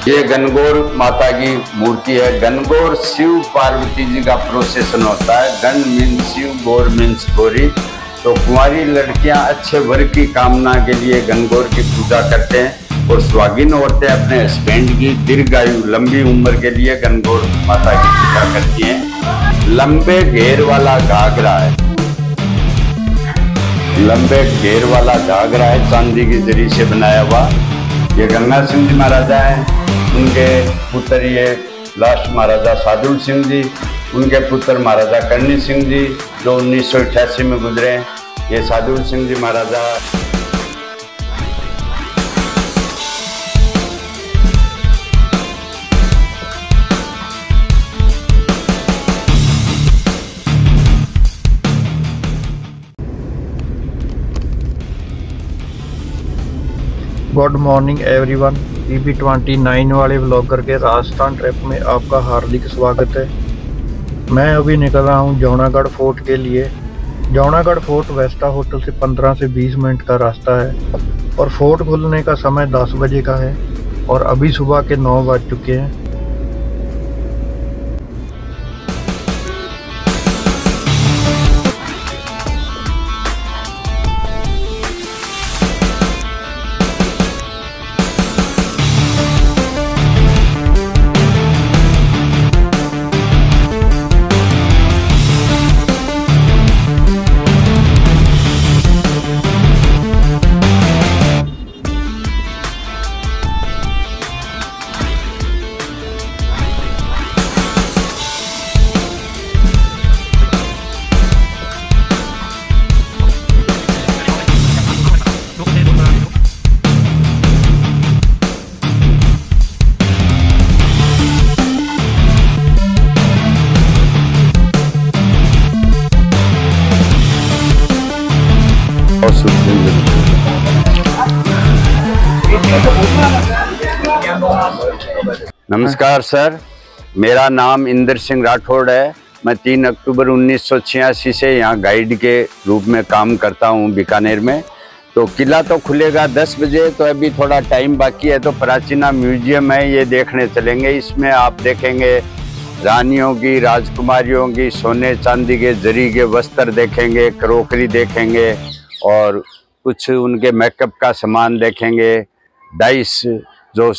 ये गणगौर माता की मूर्ति है। गणगौर शिव पार्वती जी का प्रोसेसन होता है। गण मीन्स शिव, गौर मीन्स गौरी। तो कुंवारी लड़कियां अच्छे वर की कामना के लिए गणगौर की पूजा करते हैं और सुहागिन औरतें अपने हस्बैंड की दीर्घायु लंबी उम्र के लिए गणगौर माता की पूजा करती हैं। लंबे घेर वाला घाघरा है, लंबे घेर वाला घाघरा है, चांदी की जरी से बनाया हुआ। ये गंगा सिंह जी महाराजा हैं, उनके पुत्र ये लास्ट महाराजा साधु सिंह जी, उनके पुत्र महाराजा करणी सिंह जी जो 1988 में गुजरे। ये साधु सिंह जी महाराजा गुड मॉर्निंग एवरीवन। PB29 वाले व्लॉगर के राजस्थान ट्रिप में आपका हार्दिक स्वागत है। मैं अभी निकल रहा हूं जौनागढ़ फोर्ट के लिए। जौनागढ़ फोर्ट वेस्टा होटल से 15 से 20 मिनट का रास्ता है और फोर्ट खुलने का समय 10 बजे का है और अभी सुबह के 9 बज चुके हैं। नमस्कार सर, मेरा नाम इंद्र सिंह राठौड़ है। मैं 3 अक्टूबर 1986 से यहाँ गाइड के रूप में काम करता हूँ बीकानेर में। तो किला तो खुलेगा 10 बजे, तो अभी थोड़ा टाइम बाकी है। तो प्राचीना म्यूजियम है, ये देखने चलेंगे। इसमें आप देखेंगे रानियों की, राजकुमारियों की सोने चांदी के जरी के वस्त्र देखेंगे, क्रोकरी देखेंगे और कुछ उनके मेकअप का सामान देखेंगे। डाइस जो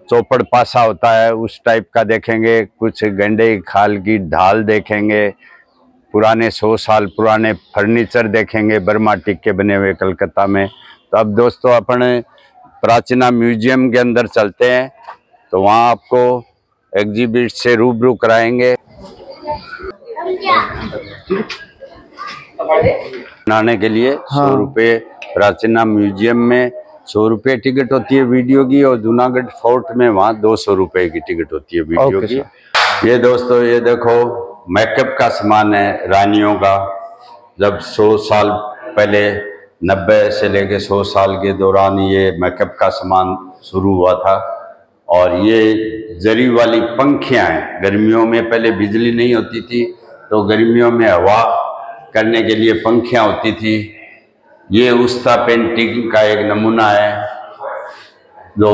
चौपड़ पासा होता है उस टाइप का देखेंगे। कुछ गंडे की खाल की ढाल देखेंगे। पुराने 100 साल पुराने फर्नीचर देखेंगे, बर्माटिक के बने हुए कलकत्ता में। तो अब दोस्तों अपन प्राचीना म्यूजियम के अंदर चलते हैं, तो वहाँ आपको एग्जिबिट से रूबरू कराएंगे। बनाने के लिए 100 रुपये प्राचीना म्यूजियम में 100 रुपये टिकट होती है वीडियो की, और जूनागढ़ फोर्ट में वहाँ 200 रुपये की टिकट होती है वीडियो की। ये दोस्तों ये देखो मेकअप का सामान है रानियों का। जब 100 साल पहले 90 से लेके 100 साल के दौरान ये मेकअप का सामान शुरू हुआ था। और ये जरी वाली पंखियाँ हैं। गर्मियों में पहले बिजली नहीं होती थी, तो गर्मियों में हवा करने के लिए पंखियाँ होती थी। ये उस्ता पेंटिंग का एक नमूना है। जो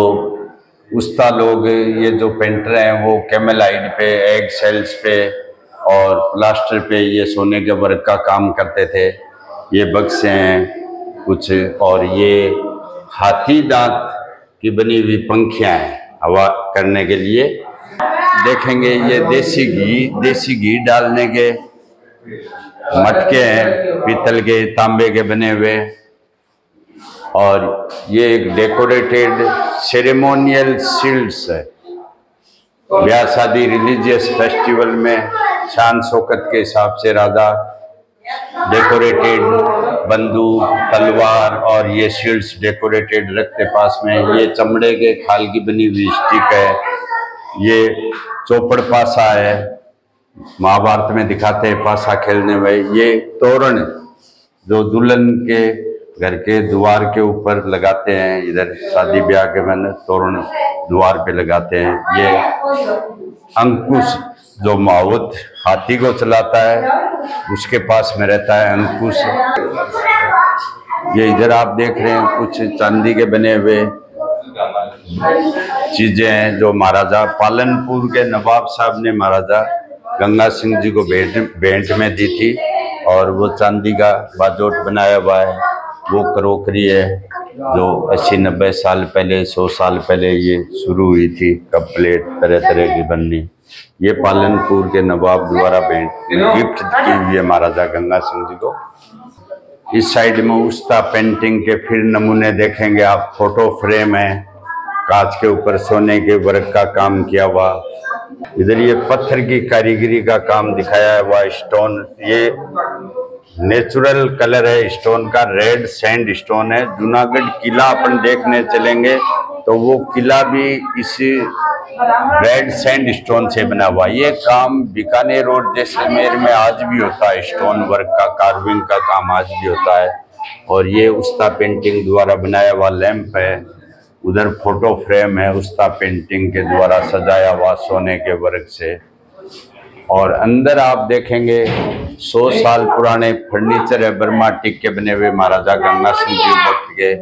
उस्ता लोग, ये जो पेंटर हैं, वो कैमेलाइड पे, एग सेल्स पे और प्लास्टर पे ये सोने के वर्क का काम करते थे। ये बक्से हैं कुछ, और ये हाथी दांत की बनी हुई पंखियाँ हैं हवा करने के लिए। देखेंगे ये देसी घी डालने के मटके हैं, पीतल के तांबे के बने हुए। और ये एक डेकोरेटेड सेरेमोनियल शील्ड्स है। ब्याह शादी रिलीजियस फेस्टिवल में शान शौकत के हिसाब से राजा डेकोरेटेड बंदूक, तलवार और ये शील्ड्स डेकोरेटेड रखते पास में। ये चमड़े के खाल की बनी हुई स्टिक है। ये चौपड़ पासा है, महाभारत में दिखाते हैं पासा खेलने में। ये तोरण जो दुल्हन के घर के द्वार के ऊपर लगाते हैं, इधर शादी ब्याह के में तोरण द्वार पे लगाते हैं। ये अंकुश जो मावत हाथी को चलाता है उसके पास में रहता है अंकुश। ये इधर आप देख रहे हैं कुछ चांदी के बने हुए चीजें हैं जो महाराजा पालनपुर के नवाब साहब ने महाराजा गंगा सिंह जी को भेंट में दी थी। और वो चांदी का बाजोट बनाया हुआ है, वो क्रोकरी है जो 80-90 साल पहले, 100 साल पहले ये शुरू हुई थी। कप प्लेट तरह तरह की बननी, ये पालनपुर के नवाब द्वारा गिफ्ट की हुई है महाराजा गंगा सिंह जी को। इस साइड में उस्ता पेंटिंग के फिर नमूने देखेंगे आप। फोटो फ्रेम है, कांच के ऊपर सोने के वर्क का काम किया हुआ। इधर ये पत्थर की कारीगरी का काम दिखाया हुआ। स्टोन ये नेचुरल कलर है स्टोन का, रेड सैंड स्टोन है। जूनागढ़ किला अपन देखने चलेंगे तो वो किला भी इसी रेड सैंड स्टोन से बना हुआ। ये काम बीकानेर और जैसलमेर में आज भी होता है, स्टोन वर्क का, कार्विंग का काम आज भी होता है। और ये उस्ता पेंटिंग द्वारा बनाया हुआ लैंप है। उधर फोटो फ्रेम है उस्ता पेंटिंग के द्वारा सजाया हुआ सोने के वर्क से। और अंदर आप देखेंगे 100 साल पुराने फर्नीचर है, बर्मा टिक के बने हुए महाराजा गंगा सिंह जी वक्त के।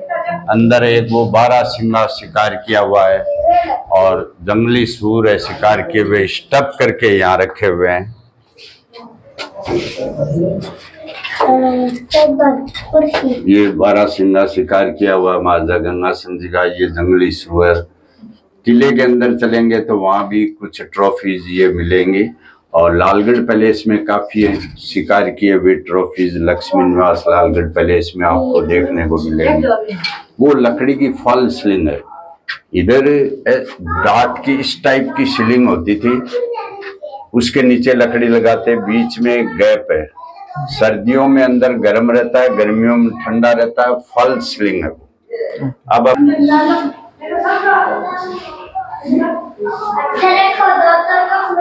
अंदर एक वो 12 सिंगा शिकार किया हुआ है और जंगली सूर है शिकार किए हुए, स्टफ करके यहाँ रखे हुए हैं। ये 12 सिंगा शिकार किया हुआ महाराजा गंगा सिंह जी का ये जंगली सूअर। किले के अंदर चलेंगे तो वहां भी कुछ ट्रॉफीज ये मिलेंगी। और लालगढ़ पैलेस में काफी शिकार किए हुए ट्रॉफीज लक्ष्मी निवास लालगढ़ पैलेस में आपको देखने को मिलेंगे। वो लकड़ी की फॉल स्लिंग है। इधर डाट की इस टाइप की सीलिंग होती थी, उसके नीचे लकड़ी लगाते, बीच में गैप है। सर्दियों में अंदर गर्म रहता है, गर्मियों में ठंडा रहता है। फॉल स्लिंग है।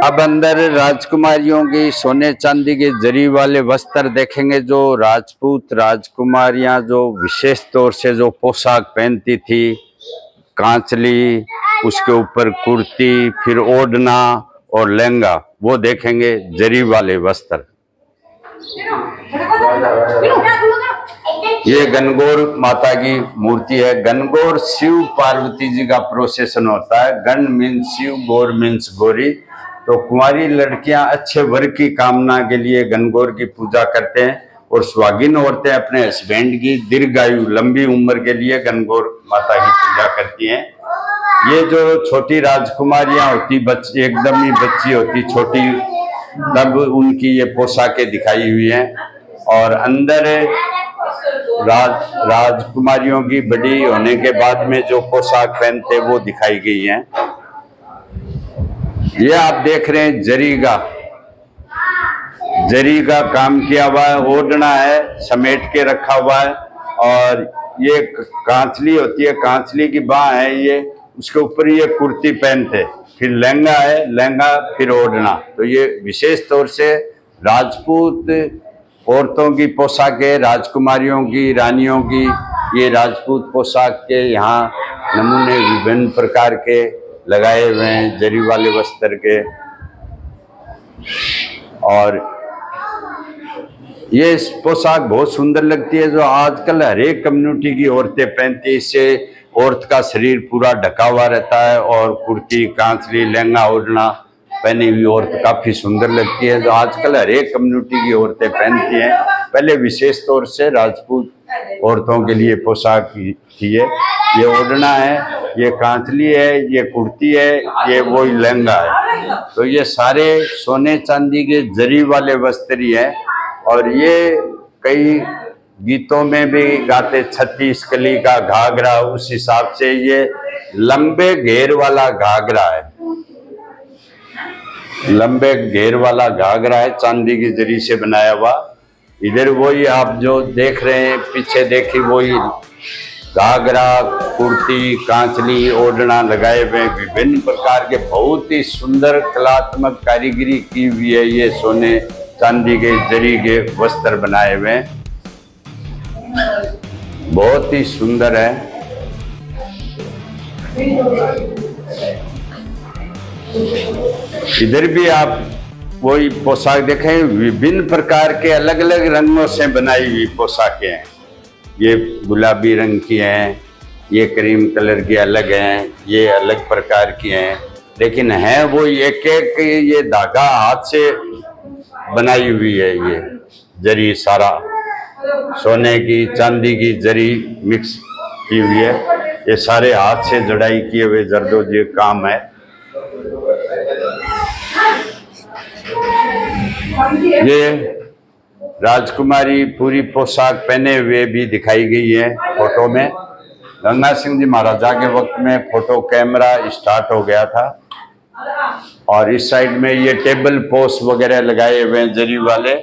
अब अंदर राजकुमारियों की सोने चांदी के जरी वाले वस्त्र देखेंगे। जो राजपूत राजकुमारियां जो विशेष तौर से जो पोशाक पहनती थी, कांचली, उसके ऊपर कुर्ती, फिर ओढ़ना और लहंगा, वो देखेंगे जरी वाले वस्त्र। ये गणगौर माता की मूर्ति है। गणगौर शिव पार्वती जी का प्रोसेसन होता है। गण मीन्स शिव, गौर मीन्स गौरी। तो कुंवारी लड़कियां अच्छे वर की कामना के लिए गणगौर की पूजा करते हैं और सुहागिन औरतें अपने हस्बैंड की दीर्घायु लंबी उम्र के लिए गणगौर माता की पूजा करती हैं। ये जो छोटी राजकुमारियां होती, बच्ची एकदम ही बच्ची होती छोटी, तब उनकी ये पोशाकें दिखाई हुई हैं। और अंदर राजकुमारियों की बड़ी होने के बाद में जो पोशाक पहनते वो दिखाई गई हैं। ये आप देख रहे हैं जरी का काम किया हुआ है। ओढ़ना है, समेट के रखा हुआ है। और ये कांचली होती है, कांचली की बाह है ये, उसके ऊपर ये कुर्ती पहनते। फिर लहंगा है, लहंगा फिर ओढ़ना। तो ये विशेष तौर से राजपूत औरतों की पोशाकें, राजकुमारियों की, रानियों की, ये राजपूत पोशाक के यहाँ नमूने विभिन्न प्रकार के लगाए हुए हैं, जरी वाले वस्त्र के। और ये पोशाक बहुत सुंदर लगती है, जो आजकल हर एक कम्युनिटी की औरतें पहनती है। इससे औरत का शरीर पूरा ढका हुआ रहता है और कुर्ती, कांचली, लहंगा ओढ़ना पहनी हुई औरत काफी सुंदर लगती है, जो आजकल हर एक कम्युनिटी की औरतें पहनती हैं। पहले विशेष तौर से राजपूत औरतों के लिए पोशाक थी। ये ओढ़ना है, ये कांचली है, ये कुर्ती है, ये वही लहंगा है। तो ये सारे सोने चांदी के जरी वाले वस्त्र ही हैं। और ये कई गीतों में भी गाते, 36 कली का घाघरा, उस हिसाब से ये लंबे घेर वाला घाघरा है। लंबे घेर वाला घाघरा है, चांदी की जरी से बनाया हुआ। इधर वही आप जो देख रहे हैं, पीछे देखिए, वही घाघरा, कुर्ती, कांचली, ओढ़ना लगाए हुए विभिन्न प्रकार के बहुत ही सुंदर कलात्मक कारीगरी की हुई है। ये सोने चांदी के जरी के वस्त्र बनाए हुए बहुत ही सुंदर है। इधर भी आप वही पोशाक देखें, विभिन्न प्रकार के अलग अलग रंगों से बनाई हुई पोशाकें हैं। ये गुलाबी रंग की हैं, ये क्रीम कलर की अलग हैं, ये अलग प्रकार की हैं, लेकिन हैं वो एक एक। ये धागा हाथ से बनाई हुई है, ये जरी सारा सोने की चांदी की जरी मिक्स की हुई है। ये सारे हाथ से जड़ाई किए हुए जरदोजी काम है। ये राजकुमारी पूरी पोशाक पहने हुए भी दिखाई गई है फोटो में। गंगा सिंह जी महाराजा के वक्त में फोटो कैमरा स्टार्ट हो गया था। और इस साइड में ये टेबल पोस्ट वगैरह लगाए हुए हैं जरी वाले,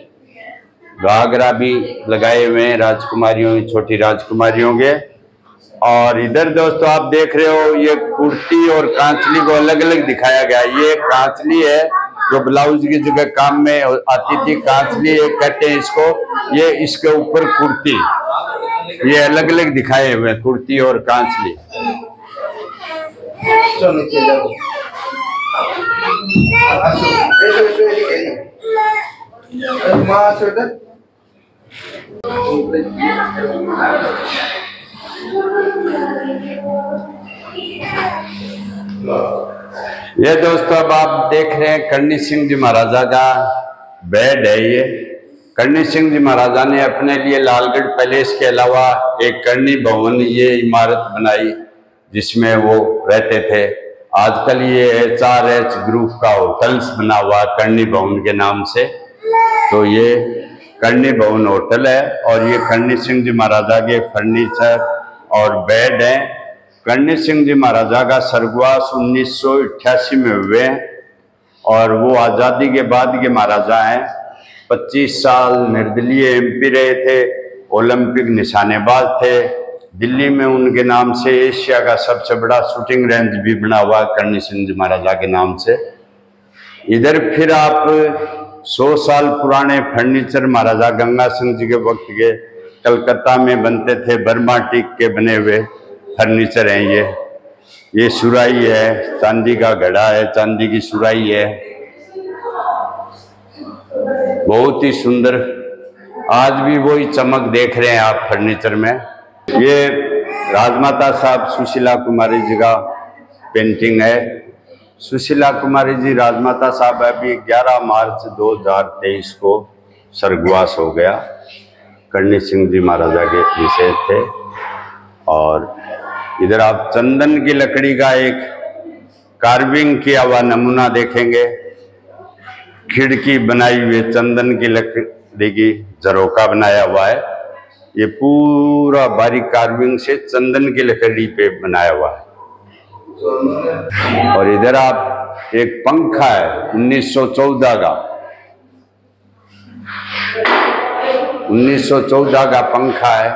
घाघरा भी लगाए हुए हैं राजकुमारियों, छोटी राजकुमारियों के। और इधर दोस्तों आप देख रहे हो ये कुर्ती और कांचली को अलग अलग दिखाया गया। ये कांचली है जो ब्लाउज की जगह काम में आती थी, कांचली एक कहते हैं इसको। ये इसके ऊपर कुर्ती, ये अलग अलग दिखाए हुए कुर्ती और कांचली। ये दोस्तों अब आप देख रहे हैं करणी सिंह जी महाराजा का बेड है। ये करणी सिंह जी महाराजा ने अपने लिए लालगढ़ पैलेस के अलावा एक करणी भवन ये इमारत बनाई जिसमें वो रहते थे। आजकल ये HRH ग्रुप का होटल्स बना हुआ करणी भवन के नाम से। तो ये करणी भवन होटल है और ये करणी सिंह जी महाराजा के फर्नीचर और बेड हैं। करणी सिंह जी महाराजा का स्वर्गवास 1988 में हुए और वो आज़ादी के बाद के महाराजा हैं। 25 साल निर्दलीय MP रहे थे, ओलंपिक निशानेबाज थे। दिल्ली में उनके नाम से एशिया का सबसे बड़ा शूटिंग रेंज भी बना हुआ करणी सिंह जी महाराजा के नाम से। इधर फिर आप 100 साल पुराने फर्नीचर महाराजा गंगा सिंह जी के वक्त के कलकत्ता में बनते थे, बर्मा टीक के बने हुए फर्नीचर हैं। ये सुराही है, चांदी का घड़ा है, चांदी की सुराही है, बहुत ही सुंदर। आज भी वही चमक देख रहे हैं आप फर्नीचर में। ये राजमाता साहब सुशीला कुमारी जी का पेंटिंग है। सुशीला कुमारी जी राजमाता साहब अभी 11 मार्च 2023 को स्वर्गवास हो गया। करणी सिंह जी महाराजा के विशेष थे। और इधर आप चंदन की लकड़ी का एक कार्विंग किया हुआ नमूना देखेंगे। खिड़की बनाई हुई चंदन की लकड़ी की झरोका बनाया हुआ है। ये पूरा बारीक कार्विंग से चंदन की लकड़ी पे बनाया हुआ है। और इधर आप एक पंखा है 1914 का, 1914 का पंखा है।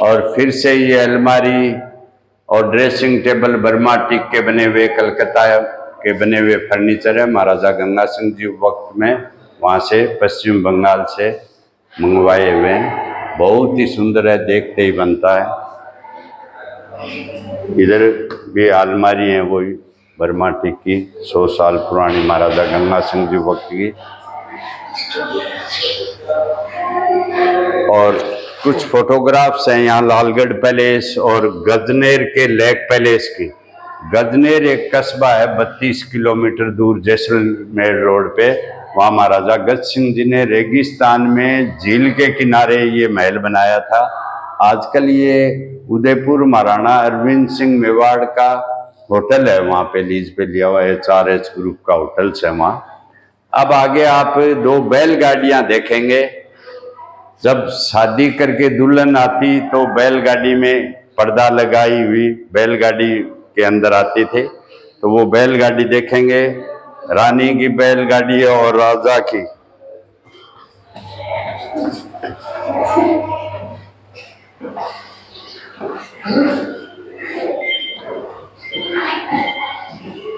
और फिर से ये अलमारी और ड्रेसिंग टेबल बर्मा टीक के बने हुए, कलकत्ता के बने हुए फर्नीचर है। महाराजा गंगा सिंह जी वक्त में वहाँ से पश्चिम बंगाल से मंगवाए हुए हैं। बहुत ही सुंदर है, देखते ही बनता है। इधर भी अलमारी है वही बर्मा टीक की, 100 साल पुरानी महाराजा गंगा सिंह जी वक्त की। और कुछ फोटोग्राफ्स हैं यहाँ लालगढ़ पैलेस और गजनेर के लेक पैलेस की। गजनेर एक कस्बा है 32 किलोमीटर दूर जैसलमेर रोड पे। वहाँ महाराजा गज सिंह जी ने रेगिस्तान में झील के किनारे ये महल बनाया था। आजकल ये उदयपुर महाराणा अरविंद सिंह मेवाड़ का होटल है, वहाँ पे लीज पे लिया हुआ है। HRH ग्रुप का होटल्स है वहाँ। अब आगे आप 2 बैलगाड़ियाँ देखेंगे। जब शादी करके दुल्हन आती तो बैलगाड़ी में पर्दा लगाई हुई बैलगाड़ी के अंदर आती थी। तो वो बैलगाड़ी देखेंगे, रानी की बैलगाड़ी और राजा की।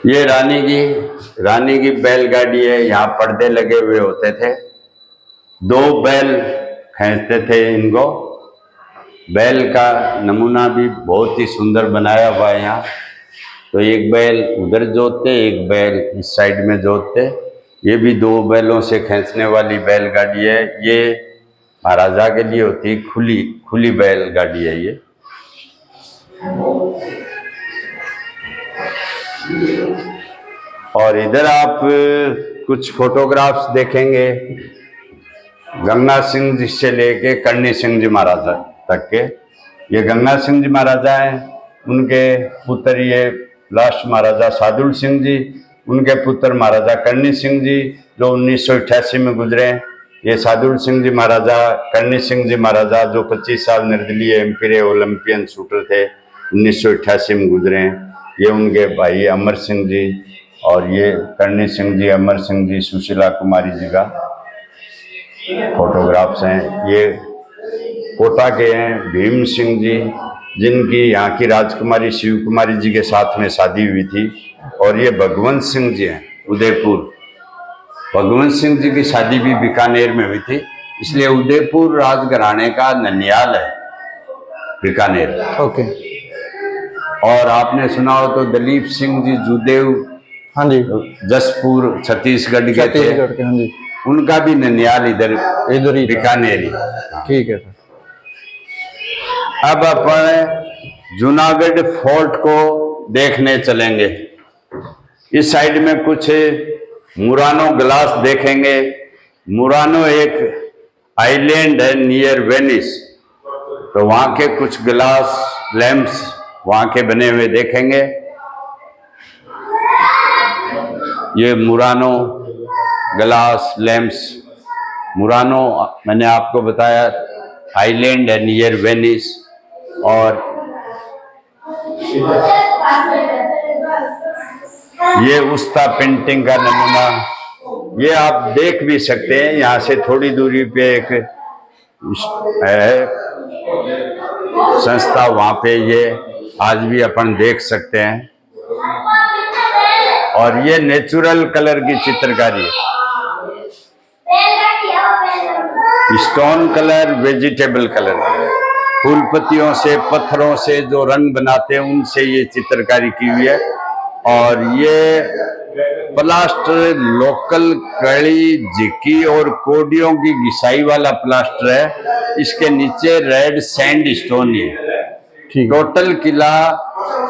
ये रानी की बैलगाड़ी है। यहाँ पर्दे लगे हुए होते थे, 2 बैल खींचते थे इनको। बैल का नमूना भी बहुत ही सुंदर बनाया हुआ है यहाँ। तो एक बैल उधर जोतते, एक बैल इस साइड में जोतते। ये भी 2 बैलों से खींचने वाली बैलगाड़ी है। ये महाराजा के लिए होती खुली बैलगाड़ी है ये। और इधर आप कुछ फोटोग्राफ्स देखेंगे गंगा सिंह जी से लेके करणी सिंह जी महाराजा तक के। ये गंगा सिंह जी महाराजा हैं, उनके पुत्र ये लास्ट महाराजा सादुल सिंह जी, उनके पुत्र महाराजा करणी सिंह जी जो 1988 में गुजरे। ये सादुल सिंह जी महाराजा, करणी सिंह जी महाराजा जो 25 साल निर्दलीय एम्पायर ओलंपियन शूटर थे, 1988 में गुजरे हैं। ये उनके भाई अमर सिंह जी, और ये करणी सिंह जी, अमर सिंह जी, सुशीला कुमारी जी का फोटोग्राफ्स हैं। ये कोटा के हैं भीम सिंह जी, जिनकी यहाँ की राजकुमारी शिव कुमारी जी के साथ में शादी हुई थी। और ये भगवंत सिंह जी हैं उदयपुर, भगवंत सिंह जी की शादी भी बीकानेर में हुई थी, इसलिए उदयपुर राजघराने का ननियाल है बीकानेर। ओके। और आपने सुना हो तो दलीप सिंह जी जुदेव, हाँ जी, जसपुर छत्तीसगढ़ के थे, हाँ जी, उनका भी ननियाल इधर ही बीकानेर ही। ठीक है सर। अब अपन जूनागढ़ फोर्ट को देखने चलेंगे। इस साइड में कुछ मुरानो ग्लास देखेंगे। मुरानो एक आइलैंड है नियर वेनिस, तो वहाँ के कुछ ग्लास लैंप्स वहाँ के बने हुए देखेंगे। ये मुरानो ग्लास लैंप्स, मुरानो मैंने आपको बताया आइलैंड है नियर वेनिस। और ये उस्ता पेंटिंग का नमूना, ये आप देख भी सकते हैं, यहाँ से थोड़ी दूरी पे एक है संस्था, वहाँ पे ये आज भी अपन देख सकते हैं। और ये नेचुरल कलर की चित्रकारी है, स्टोन कलर, वेजिटेबल कलर, फूल पत्तियों से, पत्थरों से जो रंग बनाते हैं उनसे ये चित्रकारी की हुई है। और ये प्लास्टर लोकल कड़ी, झिक्की और कोडियों की घिसाई वाला प्लास्टर है। इसके नीचे रेड सैंड स्टोन है। टोटल किला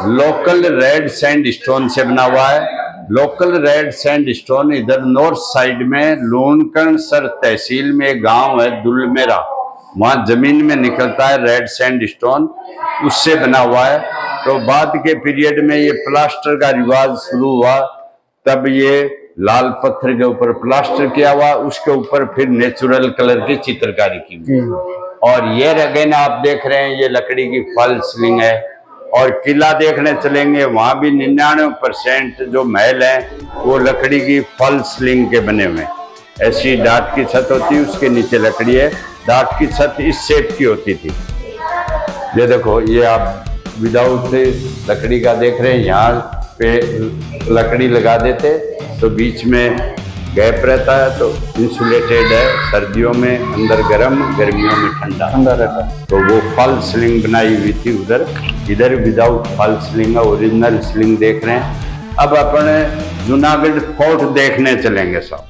लोकल रेड सैंड स्टोन से बना हुआ है। लोकल रेड सैंड स्टोन इधर नॉर्थ साइड में लूणकरण सर तहसील में एक गांव है दुलमेरा, वहाँ जमीन में निकलता है रेड सैंड स्टोन, उससे बना हुआ है। तो बाद के पीरियड में ये प्लास्टर का रिवाज शुरू हुआ, तब ये लाल पत्थर के ऊपर प्लास्टर किया हुआ, उसके ऊपर फिर नेचुरल कलर की चित्रकारी की। और ये अगेन आप देख रहे हैं, ये लकड़ी की फॉल सीलिंग है। और किला देखने चलेंगे, वहां भी 99% जो महल है वो लकड़ी की फॉल सीलिंग के बने हुए हैं। ऐसी डाट की छत होती है, उसके नीचे लकड़ी है। डाट की छत इस शेप की होती थी। ये देखो, ये आप विदाउट लकड़ी का देख रहे हैं, यहाँ पे लकड़ी लगा देते तो बीच में गैप रहता है, तो इंसुलेटेड है, सर्दियों में अंदर गर्म, गर्मियों में ठंडा रहता है। तो वो फॉल सीलिंग बनाई हुई थी उधर। इधर without fall ceiling, original ceiling देख रहे हैं। अब अपन जूनागढ़ फोर्ट देखने चलेंगे साहब।